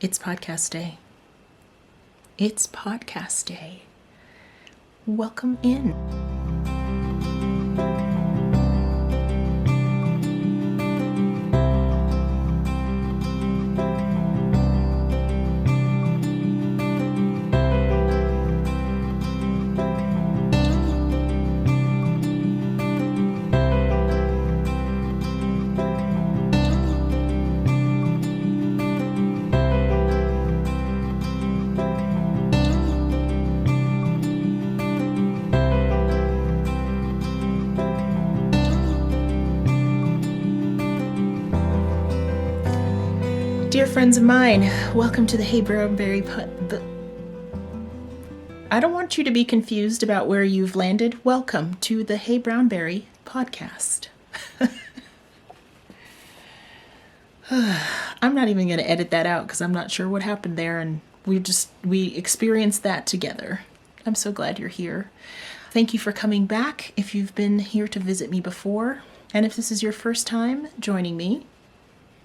It's podcast day. It's podcast day. Welcome in. Dear friends of mine, welcome to the heyBrownBerry I don't want you to be confused about where you've landed. Welcome to the heyBrownBerry podcast. I'm not even going to edit that out because I'm not sure what happened there, and we experienced that together. I'm so glad you're here. Thank you for coming back if you've been here to visit me before, and if this is your first time joining me,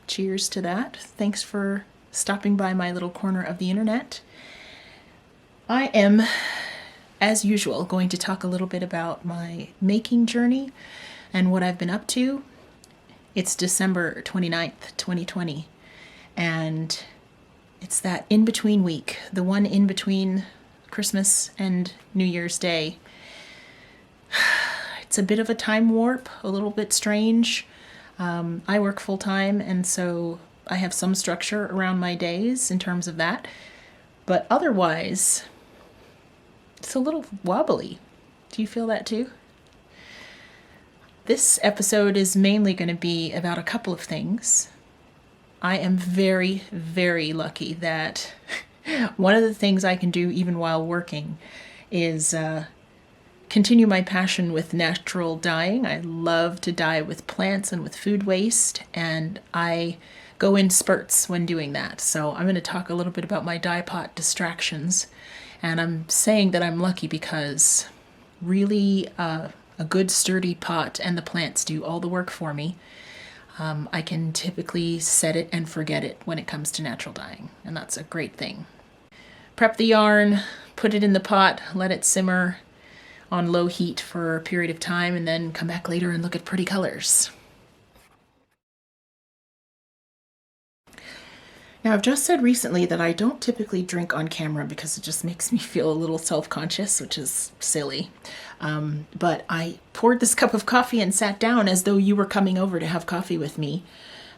cheers to that. Thanks for stopping by my little corner of the internet. I am, as usual, going to talk a little bit about my making journey and what I've been up to. It's December 29th, 2020, and it's that in-between week, the one in between Christmas and New Year's Day. It's a bit of a time warp, a little bit strange. I work full-time, and so I have some structure around my days in terms of that. But otherwise, it's a little wobbly. Do you feel that too? This episode is mainly going to be about a couple of things. I am very, very lucky that one of the things I can do even while working is continue my passion with natural dyeing. I love to dye with plants and with food waste, and I go in spurts when doing that. So I'm going to talk a little bit about my dye pot distractions, and I'm saying that I'm lucky because really a good sturdy pot and the plants do all the work for me. I can typically set it and forget it when it comes to natural dyeing, and that's a great thing. Prep the yarn, put it in the pot, let it simmer on low heat for a period of time, and then come back later and look at pretty colors. Now, I've just said recently that I don't typically drink on camera because it just makes me feel a little self-conscious, which is silly. But I poured this cup of coffee and sat down as though you were coming over to have coffee with me.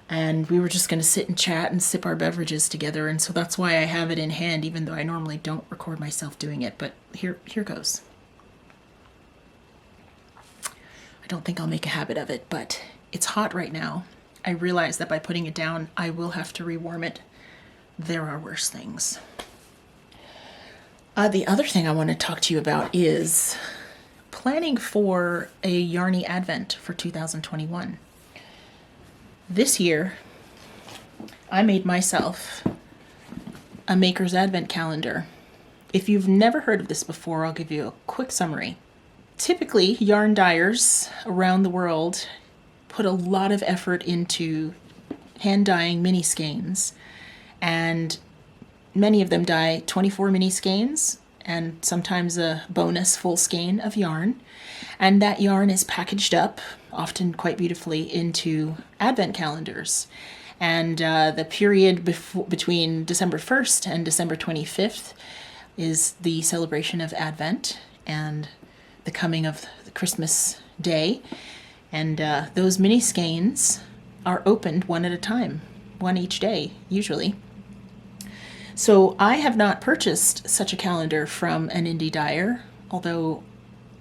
And we were just going to sit and chat and sip our beverages together. And so that's why I have it in hand, even though I normally don't record myself doing it. But here goes. I don't think I'll make a habit of it, but it's hot right now. I realize that by putting it down, I will have to rewarm it. There are worse things. The other thing I want to talk to you about is planning for a Yarny Advent for 2021. This year, I made myself a Maker's Advent calendar. If you've never heard of this before, I'll give you a quick summary. Typically, yarn dyers around the world put a lot of effort into hand dyeing mini skeins, and many of them dye 24 mini skeins and sometimes a bonus full skein of yarn, and that yarn is packaged up, often quite beautifully, into advent calendars. And the period between December 1st and December 25th is the celebration of Advent and the coming of the Christmas day, and those mini skeins are opened one at a time, one each day, usually. So I have not purchased such a calendar from an indie dyer, although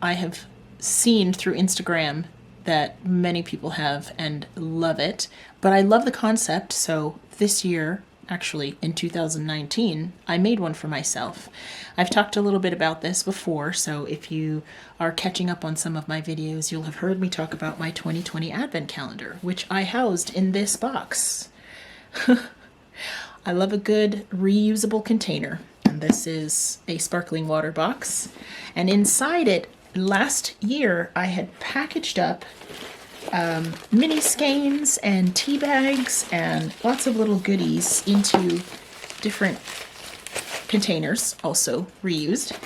I have seen through Instagram that many people have and love it. But I love the concept, so this year, actually in 2019, I made one for myself. I've talked a little bit about this before, so if you are catching up on some of my videos, you'll have heard me talk about my 2020 Advent calendar, which I housed in this box. I love a good reusable container, and this is a sparkling water box, and inside it, last year, I had packaged up mini skeins and tea bags and lots of little goodies into different containers, also reused.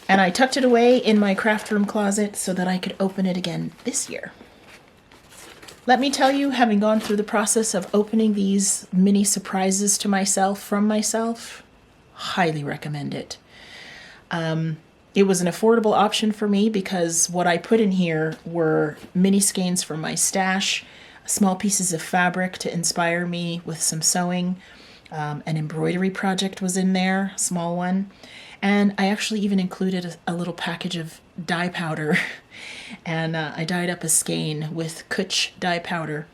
And I tucked it away in my craft room closet so that I could open it again this year. Let me tell you, having gone through the process of opening these mini surprises to myself from myself, highly recommend it. It was an affordable option for me because what I put in here were mini skeins from my stash, small pieces of fabric to inspire me with some sewing. An embroidery project was in there, a small one. And I actually even included a little package of dye powder. And I dyed up a skein with Kutch dye powder.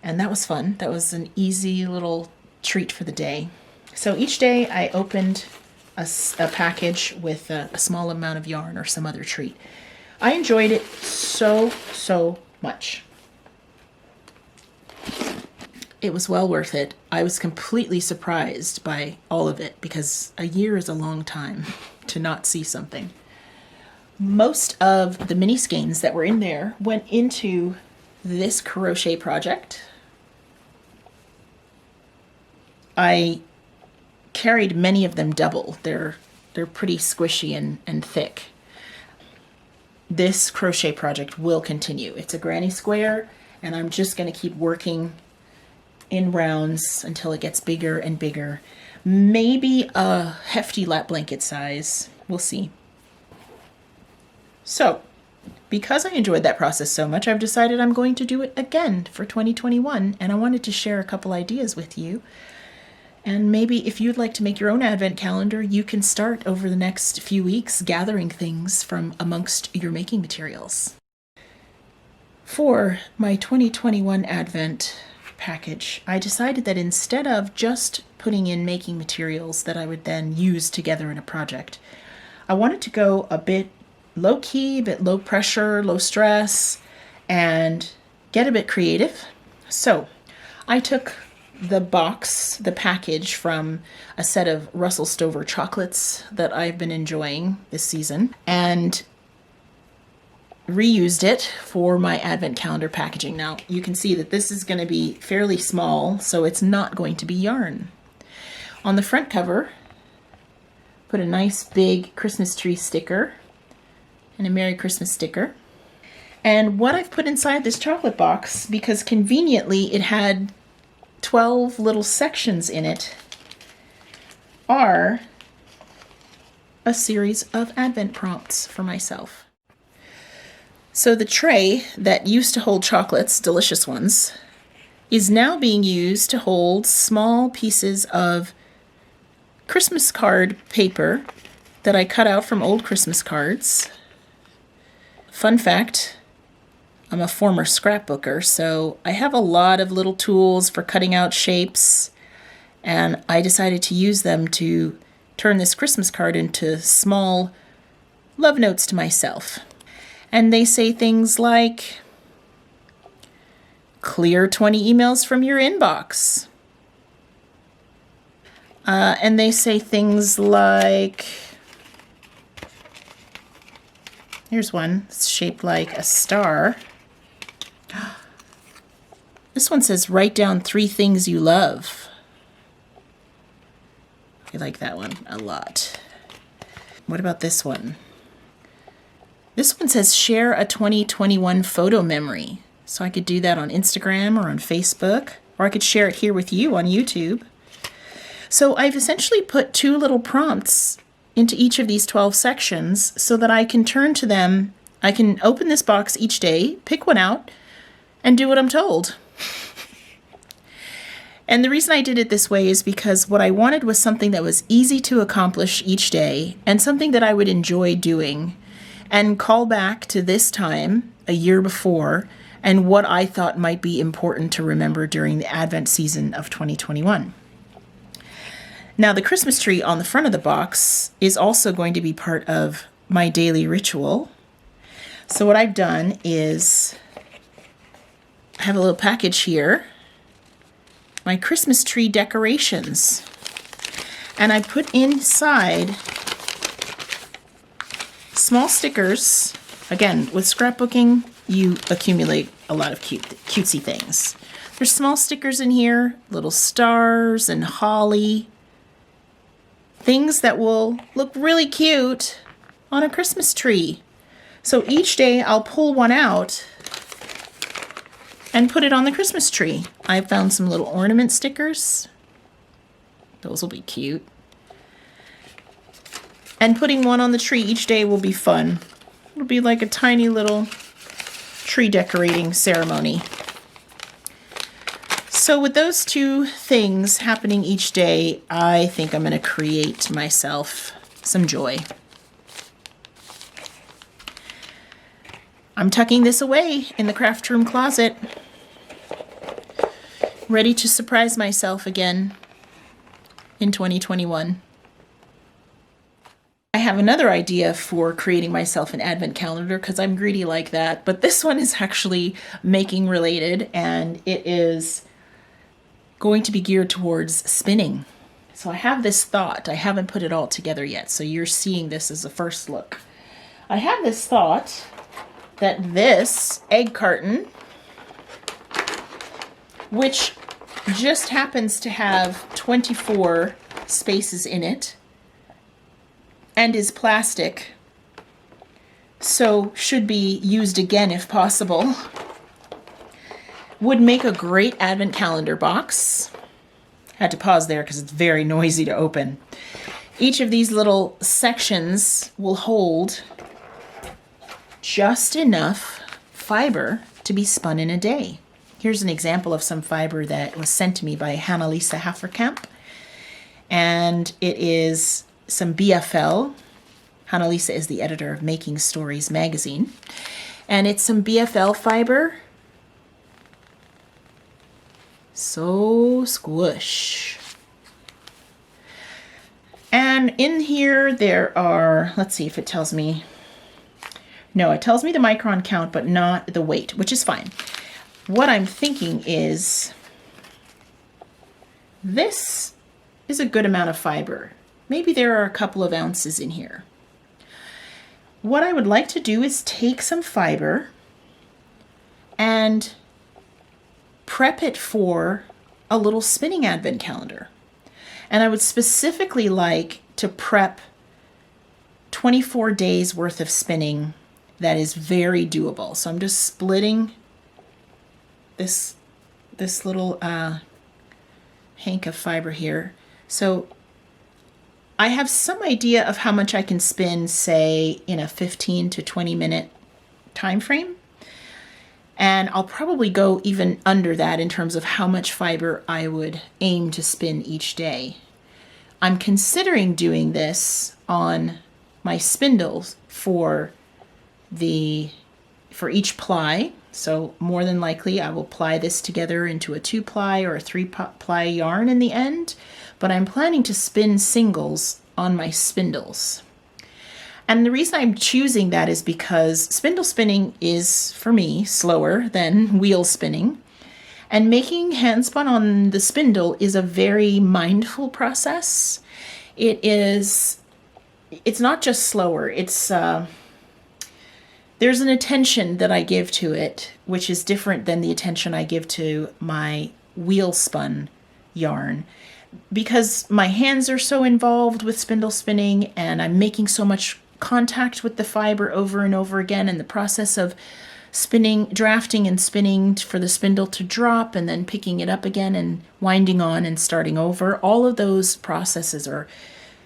And that was fun. That was an easy little treat for the day. So each day I opened a package with a small amount of yarn or some other treat. I enjoyed it so much. It was well worth it. I was completely surprised by all of it because a year is a long time to not see something. Most of the mini skeins that were in there went into this crochet project. I carried many of them double. They're pretty squishy and thick. This crochet project will continue. It's a granny square, and I'm just going to keep working in rounds until it gets bigger and bigger. Maybe a hefty lap blanket size. We'll see. So, because I enjoyed that process so much, I've decided I'm going to do it again for 2021, and I wanted to share a couple ideas with you. And maybe if you'd like to make your own advent calendar, you can start over the next few weeks gathering things from amongst your making materials. For my 2021 advent package, I decided that instead of just putting in making materials that I would then use together in a project, I wanted to go a bit low-key, a bit low pressure, low stress, and get a bit creative. So I took the package from a set of Russell Stover chocolates that I've been enjoying this season and reused it for my advent calendar packaging. Now you can see that this is going to be fairly small, so it's not going to be yarn. On the front cover, put a nice big Christmas tree sticker and a Merry Christmas sticker. And what I've put inside this chocolate box, because conveniently it had 12 little sections in it, are a series of advent prompts for myself. So the tray that used to hold chocolates, delicious ones, is now being used to hold small pieces of Christmas card paper that I cut out from old Christmas cards. Fun fact, I'm a former scrapbooker, so I have a lot of little tools for cutting out shapes, and I decided to use them to turn this Christmas card into small love notes to myself. And they say things like, clear 20 emails from your inbox. And they say things like, here's one, it's shaped like a star. This one says, write down 3 things you love. I like that one a lot. What about this one? This one says, share a 2021 photo memory. So I could do that on Instagram or on Facebook, or I could share it here with you on YouTube. So I've essentially put 2 little prompts into each of these 12 sections so that I can turn to them. I can open this box each day, pick one out, and do what I'm told. And the reason I did it this way is because what I wanted was something that was easy to accomplish each day and something that I would enjoy doing, and call back to this time a year before and what I thought might be important to remember during the Advent season of 2021. Now, the Christmas tree on the front of the box is also going to be part of my daily ritual. So what I've done is I have a little package here, my Christmas tree decorations, and I put inside small stickers. Again, with scrapbooking, you accumulate a lot of cutesy things. There's small stickers in here, little stars and holly. Things that will look really cute on a Christmas tree. So each day I'll pull one out and put it on the Christmas tree. I found some little ornament stickers. Those will be cute. And putting one on the tree each day will be fun. It'll be like a tiny little tree decorating ceremony. So with those two things happening each day, I think I'm going to create myself some joy. I'm tucking this away in the craft room closet, ready to surprise myself again in 2021. I have another idea for creating myself an advent calendar because I'm greedy like that, but this one is actually making related, and it is going to be geared towards spinning. So I have this thought. I haven't put it all together yet, so you're seeing this as a first look. I have this thought that this egg carton, which just happens to have 24 spaces in it and is plastic, so should be used again if possible, would make a great advent calendar box. Had to pause there because it's very noisy to open. Each of these little sections will hold just enough fiber to be spun in a day. Here's an example of some fiber that was sent to me by Hannah-Lisa Hafferkamp. And it is some BFL. Hannah-Lisa is the editor of Making Stories magazine. And it's some BFL fiber. So squish. And in here there are, let's see if it tells me. No, it tells me the micron count, but not the weight, which is fine. What I'm thinking is this is a good amount of fiber. Maybe there are a couple of ounces in here. What I would like to do is take some fiber and prep it for a little spinning advent calendar. And I would specifically like to prep 24 days worth of spinning that is very doable. So I'm just splitting this little hank of fiber here. So I have some idea of how much I can spin, say, in a 15 to 20 minute time frame. And I'll probably go even under that in terms of how much fiber I would aim to spin each day. I'm considering doing this on my spindles for each ply. So more than likely I will ply this together into a 2-ply or a 3-ply yarn in the end, but I'm planning to spin singles on my spindles. And the reason I'm choosing that is because spindle spinning is, for me, slower than wheel spinning. And making hand spun on the spindle is a very mindful process. It's not just slower, there's an attention that I give to it, which is different than the attention I give to my wheel spun yarn. Because my hands are so involved with spindle spinning and I'm making so much contact with the fiber over and over again, and the process of spinning, drafting and spinning for the spindle to drop and then picking it up again and winding on and starting over, all of those processes are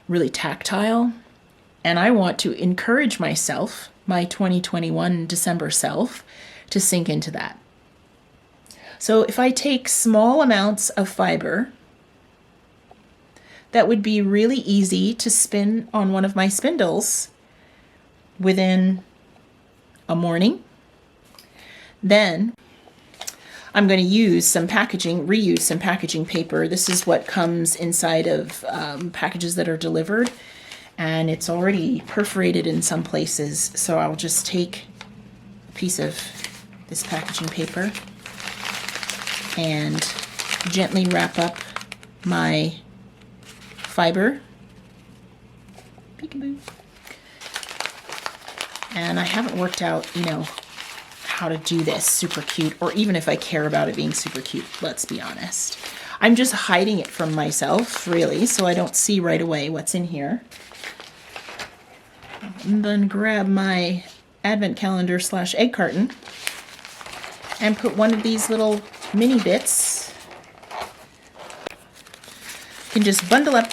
really tactile. And I want to encourage myself, my 2021 December self, to sink into that. So if I take small amounts of fiber that would be really easy to spin on one of my spindles within a morning, then I'm going to reuse some packaging paper. This is what comes inside of packages that are delivered. And it's already perforated in some places. So I'll just take a piece of this packaging paper and gently wrap up my fiber. Peekaboo. And I haven't worked out, how to do this super cute, or even if I care about it being super cute, let's be honest. I'm just hiding it from myself, really, so I don't see right away what's in here. And then grab my advent calendar / egg carton and put one of these little mini bits. You can just bundle up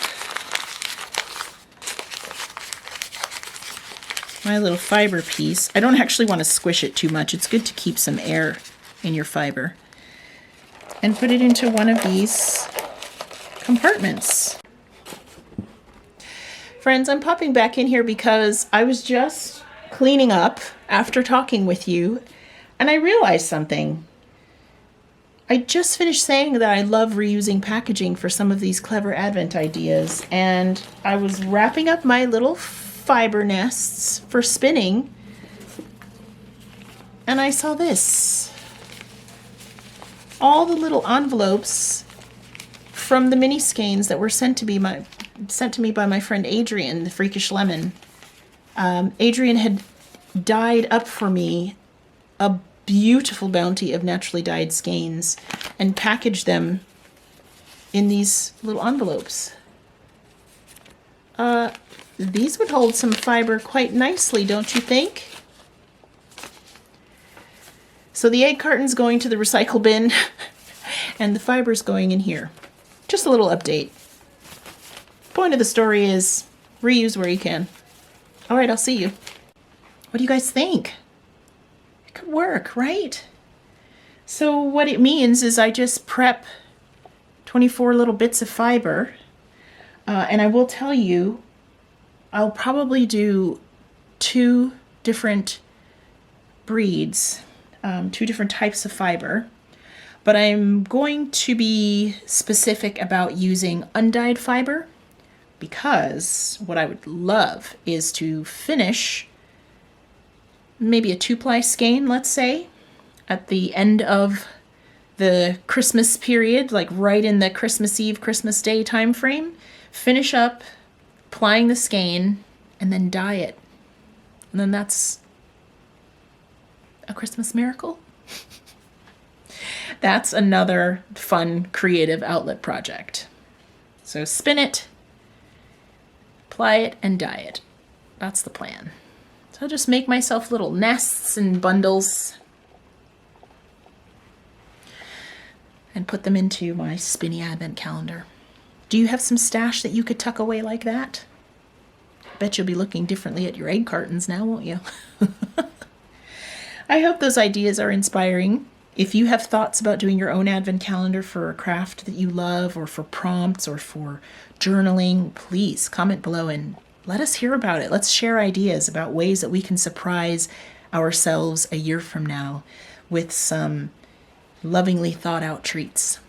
my little fiber piece. I don't actually want to squish it too much. It's good to keep some air in your fiber. And put it into one of these compartments. Friends, I'm popping back in here because I was just cleaning up after talking with you, and I realized something. I just finished saying that I love reusing packaging for some of these clever Advent ideas, and I was wrapping up my little fiber nests for spinning, and I saw this. All the little envelopes from the mini skeins that were sent to me by my friend Adrian, the Freakish Lemon. Adrian had dyed up for me a beautiful bounty of naturally dyed skeins and packaged them in these little envelopes. These would hold some fiber quite nicely, don't you think? So the egg carton's going to the recycle bin and the fiber's going in here. Just a little update. Point of the story is reuse where you can. All right, I'll see you. What do you guys think? It could work, right? So what it means is I just prep 24 little bits of fiber, and I will tell you, I'll probably do 2 different breeds, 2 different types of fiber, but I'm going to be specific about using undyed fiber, because what I would love is to finish maybe a 2-ply skein, let's say, at the end of the Christmas period, like right in the Christmas Eve, Christmas Day time frame, finish up applying the skein, and then dye it. And then that's a Christmas miracle. That's another fun creative outlet project. So spin it, apply it, and dye it. That's the plan. So I'll just make myself little nests and bundles and put them into my spinny advent calendar. Do you have some stash that you could tuck away like that? Bet you'll be looking differently at your egg cartons now, won't you? I hope those ideas are inspiring. If you have thoughts about doing your own advent calendar for a craft that you love, or for prompts, or for journaling, please comment below and let us hear about it. Let's share ideas about ways that we can surprise ourselves a year from now with some lovingly thought out treats.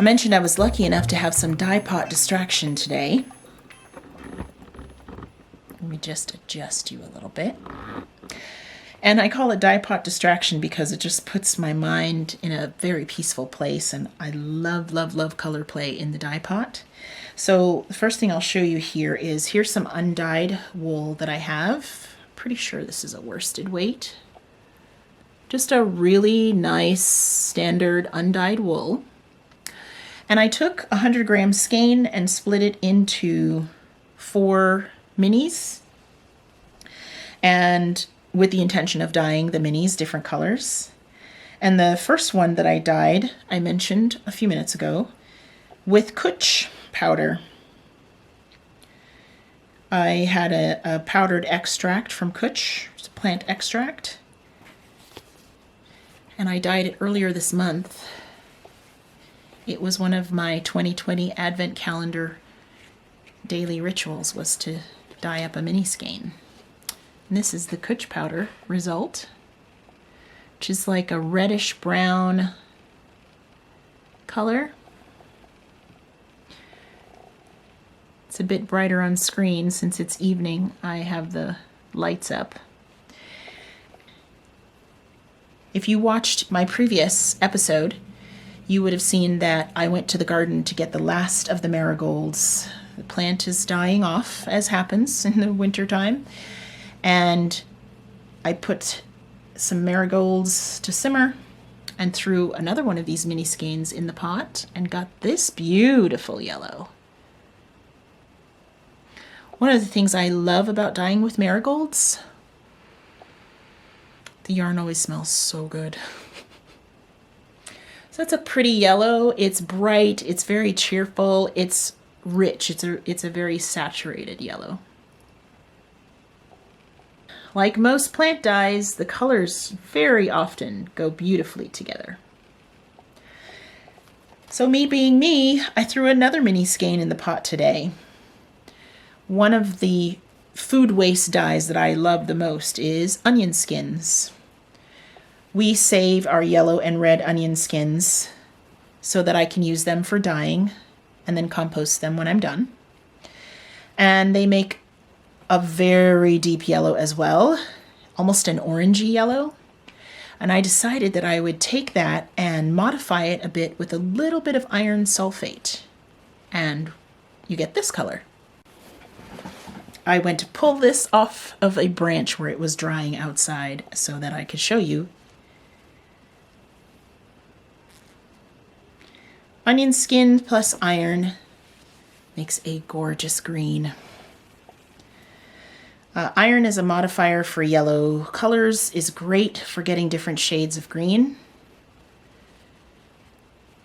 mentioned I was lucky enough to have some dye pot distraction today. Let me just adjust you a little bit. And I call it dye pot distraction because it just puts my mind in a very peaceful place, and I love, love, love color play in the dye pot. So the first thing I'll show you here is, here's some undyed wool that I have. Pretty sure this is a worsted weight. Just a really nice standard undyed wool. And I took 100 gram skein and split it into 4 minis, and with the intention of dyeing the minis different colors. And the first one that I dyed, I mentioned a few minutes ago, with Kutch powder. I had a powdered extract from Kutch, it's a plant extract, and I dyed it earlier this month. It was one of my 2020 Advent calendar daily rituals, was to dye up a mini skein. And this is the Kutch powder result, which is like a reddish brown color. It's a bit brighter on screen since it's evening. I have the lights up. If you watched my previous episode, you would have seen that I went to the garden to get the last of the marigolds. The plant is dying off, as happens in the winter time. And I put some marigolds to simmer and threw another one of these mini skeins in the pot and got this beautiful yellow. One of the things I love about dyeing with marigolds, the yarn always smells so good. So it's a pretty yellow, it's bright, it's very cheerful, it's rich, it's a very saturated yellow. Like most plant dyes, the colors very often go beautifully together. So me being me, I threw another mini skein in the pot today. One of the food waste dyes that I love the most is onion skins. We save our yellow and red onion skins so that I can use them for dyeing and then compost them when I'm done. And they make a very deep yellow as well, almost an orangey yellow. And I decided that I would take that and modify it a bit with a little bit of iron sulfate, and you get this color. I went to pull this off of a branch where it was drying outside so that I could show you. Onion skin plus iron makes a gorgeous green. Iron as a modifier for yellow colors is great for getting different shades of green.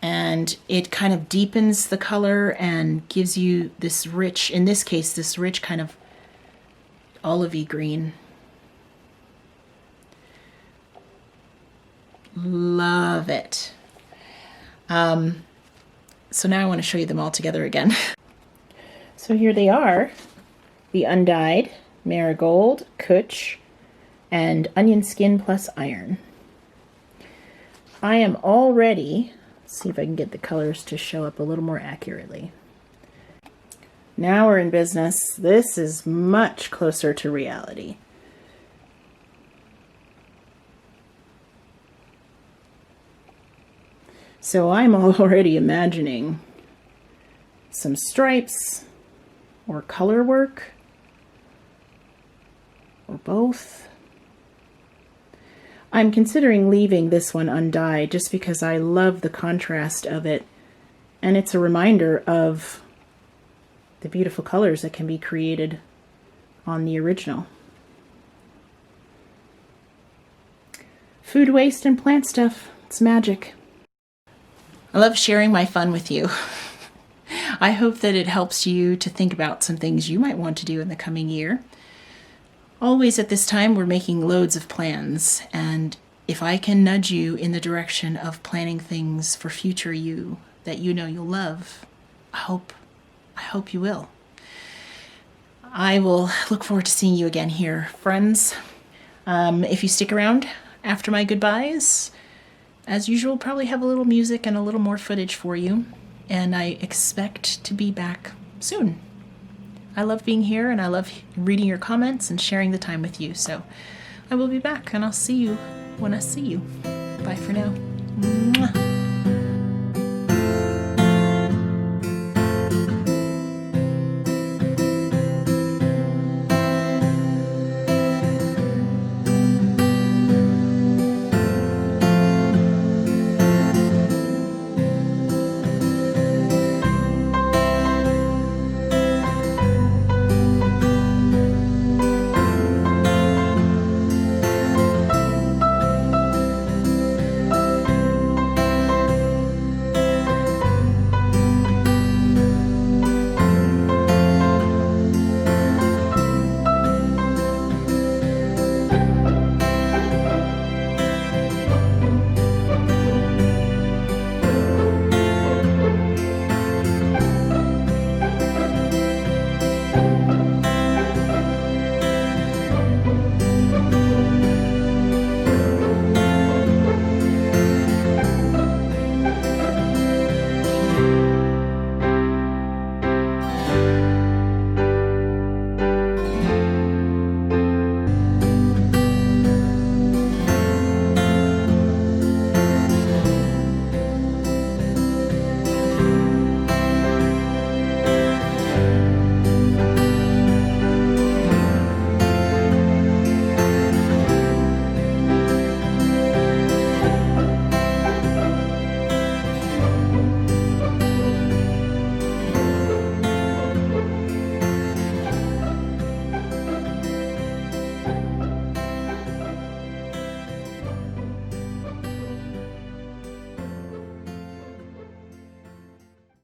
And it kind of deepens the color and gives you this rich, in this case, this rich kind of olivey green. Love it. So now I want to show you them all together again. So here they are, the undyed marigold, Kutch, and onion skin plus iron. I am already, let's see if I can get the colors to show up a little more accurately. Now we're in business. This is much closer to reality. So I'm already imagining some stripes or color work or both. I'm considering leaving this one undyed just because I love the contrast of it, and it's a reminder of the beautiful colors that can be created on the original. Food waste and plant stuff, it's magic. I love sharing my fun with you. I hope that it helps you to think about some things you might want to do in the coming year. Always at this time, we're making loads of plans, and if I can nudge you in the direction of planning things for future you that you know you'll love, I hope you will. I will look forward to seeing you again here, friends. If you stick around after my goodbyes, as usual, probably have a little music and a little more footage for you. and I expect to be back soon. I love being here, and I love reading your comments and sharing the time with you. So I will be back, and I'll see you when I see you. Bye for now. Mwah.